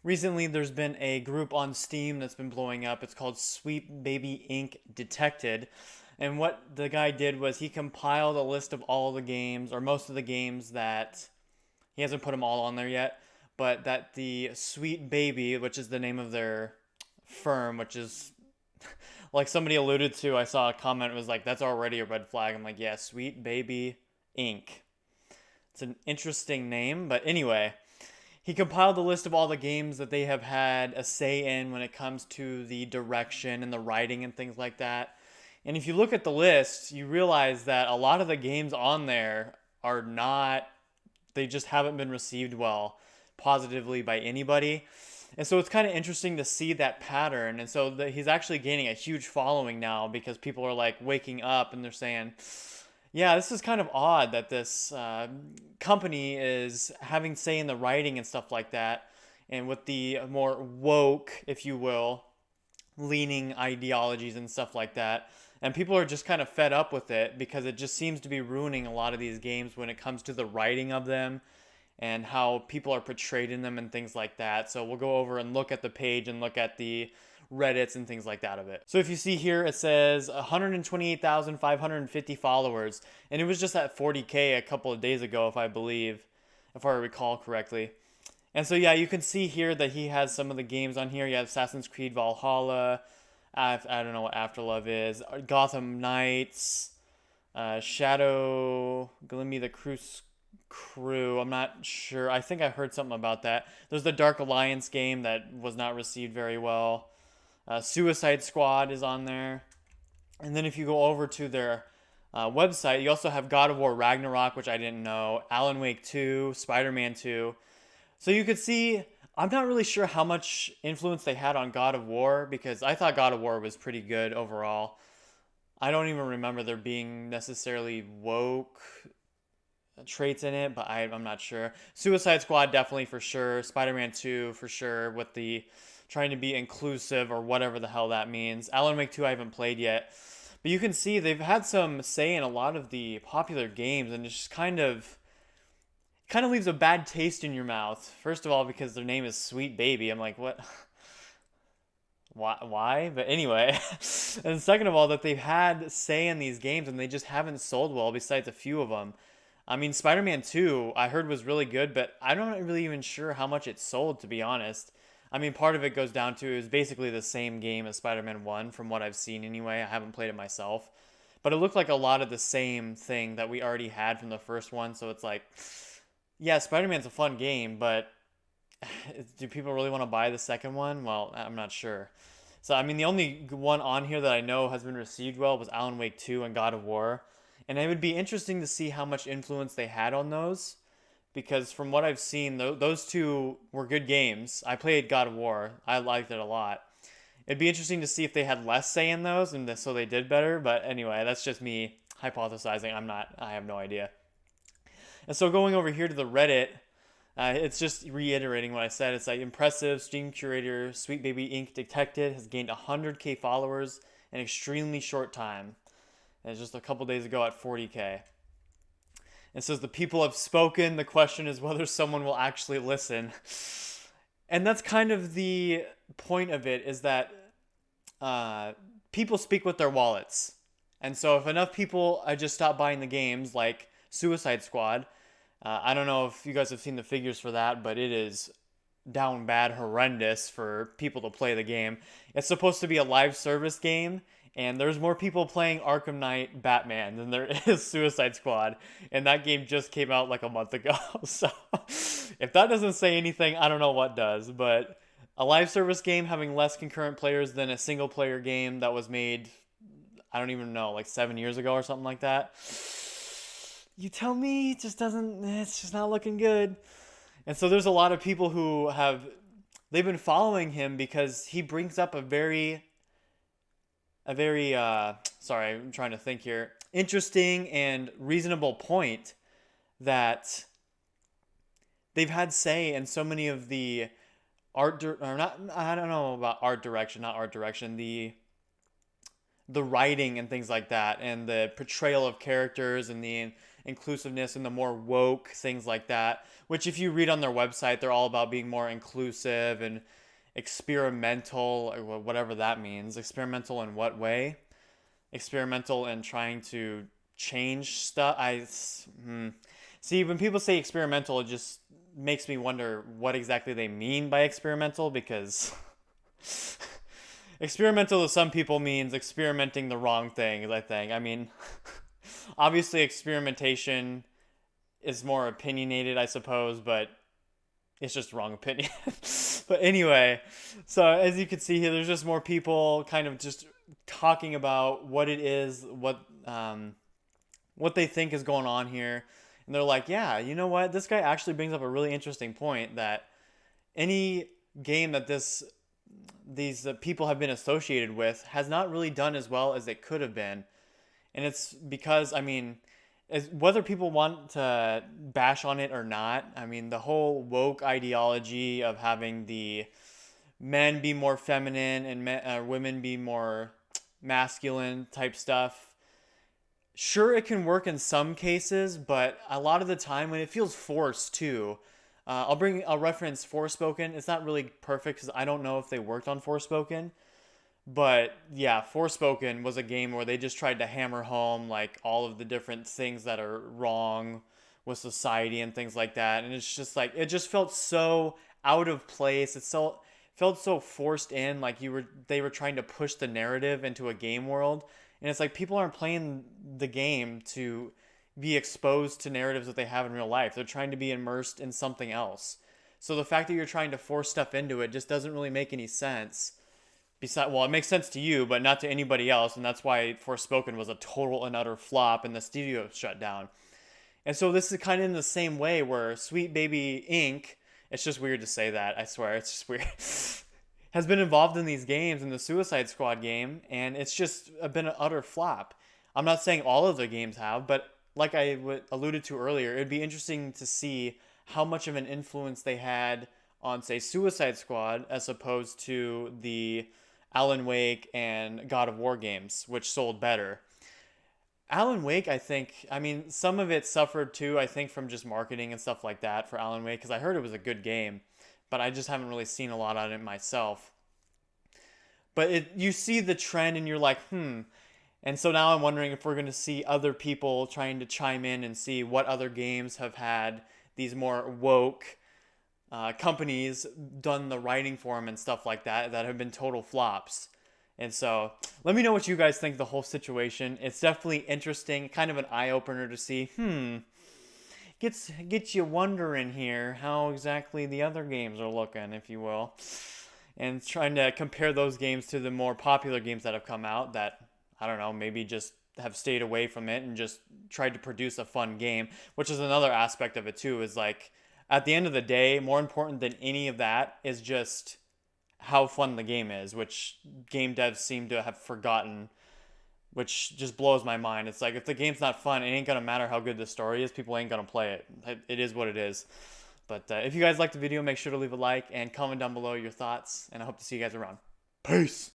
recently there's been a group on Steam that's been blowing up. It's called Sweet Baby Ink Detected. And what the guy did was he compiled a list of all the games, or most of the games that he hasn't put them all on there yet, but that the Sweet Baby, which is the name of their firm, which is like somebody alluded to, I saw a comment was like, that's already a red flag. I'm like, yeah, Sweet Baby Inc. It's an interesting name, but anyway, he compiled a list of all the games that they have had a say in when it comes to the direction and the writing and things like that. And if you look at the list, you realize that a lot of the games on there are not, they just haven't been received well positively by anybody. And so it's kind of interesting to see that pattern. And so he's actually gaining a huge following now because people are like waking up and they're saying, yeah, this is kind of odd that this company is having say in the writing and stuff like that. And with the more woke, if you will, leaning ideologies and stuff like that. And people are just kind of fed up with it because it just seems to be ruining a lot of these games when it comes to the writing of them and how people are portrayed in them and things like that. So we'll go over and look at the page and look at the Reddits and things like that of it. So if you see here, it says 128,550 followers, and it was just at 40K a couple of days ago, if I recall correctly. And so yeah, you can see here that he has some of the games on here. You have Assassin's Creed Valhalla. I don't know what Afterlove is. Gotham Knights. Shadow Glimmy the Crew. I'm not sure. I think I heard something about that. There's the Dark Alliance game that was not received very well. Suicide Squad is on there. And then if you go over to their website, you also have God of War Ragnarok, which I didn't know, Alan Wake 2, Spider Man 2. So you could see, I'm not really sure how much influence they had on God of War because I thought God of War was pretty good overall. I don't even remember there being necessarily woke traits in it, but I'm not sure. Suicide Squad definitely for sure. Spider-Man 2 for sure with the trying to be inclusive or whatever the hell that means. Alan Wake 2 I haven't played yet. But you can see they've had some say in a lot of the popular games and it's just kind of leaves a bad taste in your mouth. First of all because their name is Sweet Baby. I'm like, what? Why? But anyway, and second of all, that they've had say in these games and they just haven't sold well. Besides a few of them, I mean, Spider-Man 2 I heard was really good, but I'm not really even sure how much it sold to be honest. I mean, part of it goes down to it was basically the same game as Spider-Man 1 from what I've seen anyway. I haven't played it myself, but it looked like a lot of the same thing that we already had from the first one. So it's like, yeah, Spider-Man's a fun game, but do people really want to buy the second one? Well, I'm not sure. So, I mean, the only one on here that I know has been received well was Alan Wake 2 and God of War. And it would be interesting to see how much influence they had on those. Because from what I've seen, those two were good games. I played God of War, I liked it a lot. It'd be interesting to see if they had less say in those and so they did better. But anyway, that's just me hypothesizing. I have no idea. And so going over here to the Reddit, it's just reiterating what I said. It's like impressive Steam curator Sweet Baby Inc. Detected has gained 100K followers in an extremely short time. And it's just a couple days ago at 40K. It says the people have spoken. The question is whether someone will actually listen. And that's kind of the point of it is that people speak with their wallets. And so if enough people just stop buying the games like Suicide Squad, I don't know if you guys have seen the figures for that, but it is down bad horrendous for people to play the game. It's supposed to be a live service game, and there's more people playing Arkham Knight Batman than there is Suicide Squad, and that game just came out like a month ago. So if that doesn't say anything, I don't know what does, but a live service game having less concurrent players than a single player game that was made, I don't even know, like 7 years ago or something like that. You tell me, it just doesn't, it's just not looking good. And so there's a lot of people who they've been following him because he brings up sorry, I'm trying to think here, interesting and reasonable point that they've had say in so many of the or not, I don't know about not art direction, the writing and things like that and the portrayal of characters and the inclusiveness and the more woke things like that, which if you read on their website, they're all about being more inclusive and experimental, or whatever that means. Experimental in what way? Experimental in trying to change stuff. See, when people say experimental, it just makes me wonder what exactly they mean by experimental, because experimental to some people means experimenting the wrong things, I think. I mean, obviously experimentation is more opinionated, I suppose, but it's just wrong opinion. But anyway, so as you can see here, there's just more people kind of just talking about what it is, what they think is going on here. And they're like, yeah, you know what? This guy actually brings up a really interesting point, that any game that these people have been associated with has not really done as well as it could have been. And it's because, I mean, whether people want to bash on it or not, I mean, the whole woke ideology of having the men be more feminine and women be more masculine type stuff, sure, it can work in some cases, but a lot of the time when it feels forced too. I'll reference Forspoken. It's not really perfect because I don't know if they worked on Forspoken, but yeah, Forspoken was a game where they just tried to hammer home like all of the different things that are wrong with society and things like that, and it's just like it just felt so out of place. Felt so forced in, like they were trying to push the narrative into a game world, and it's like people aren't playing the game to be exposed to narratives that they have in real life. They're trying to be immersed in something else. So the fact that you're trying to force stuff into it just doesn't really make any sense. Well, it makes sense to you, but not to anybody else, and that's why Forspoken was a total and utter flop, and the studio shut down. And so this is kind of in the same way where Sweet Baby Inc. It's just weird to say that. I swear, it's just weird. Has been involved in these games, in the Suicide Squad game, and it's just been an utter flop. I'm not saying all of the games have, but like I alluded to earlier, it'd be interesting to see how much of an influence they had on, say, Suicide Squad as opposed to the Alan Wake and God of War games, which sold better. Alan Wake, I mean, some of it suffered too, I think, from just marketing and stuff like that for Alan Wake, because I heard it was a good game, but I just haven't really seen a lot on it myself. But you see the trend and you're like, And so now I'm wondering if we're going to see other people trying to chime in and see what other games have had these more woke companies done the writing for them and stuff like that have been total flops. And so let me know what you guys think of the whole situation. It's definitely interesting, kind of an eye-opener to see, gets you wondering here how exactly the other games are looking, if you will. And trying to compare those games to the more popular games that have come out that, I don't know, maybe just have stayed away from it and just tried to produce a fun game, which is another aspect of it too, is like, at the end of the day, more important than any of that is just how fun the game is, which game devs seem to have forgotten, which just blows my mind. It's like, if the game's not fun, it ain't gonna matter how good the story is. People ain't gonna play it. It is what it is. But if you guys liked the video, make sure to leave a like and comment down below your thoughts, and I hope to see you guys around. Peace!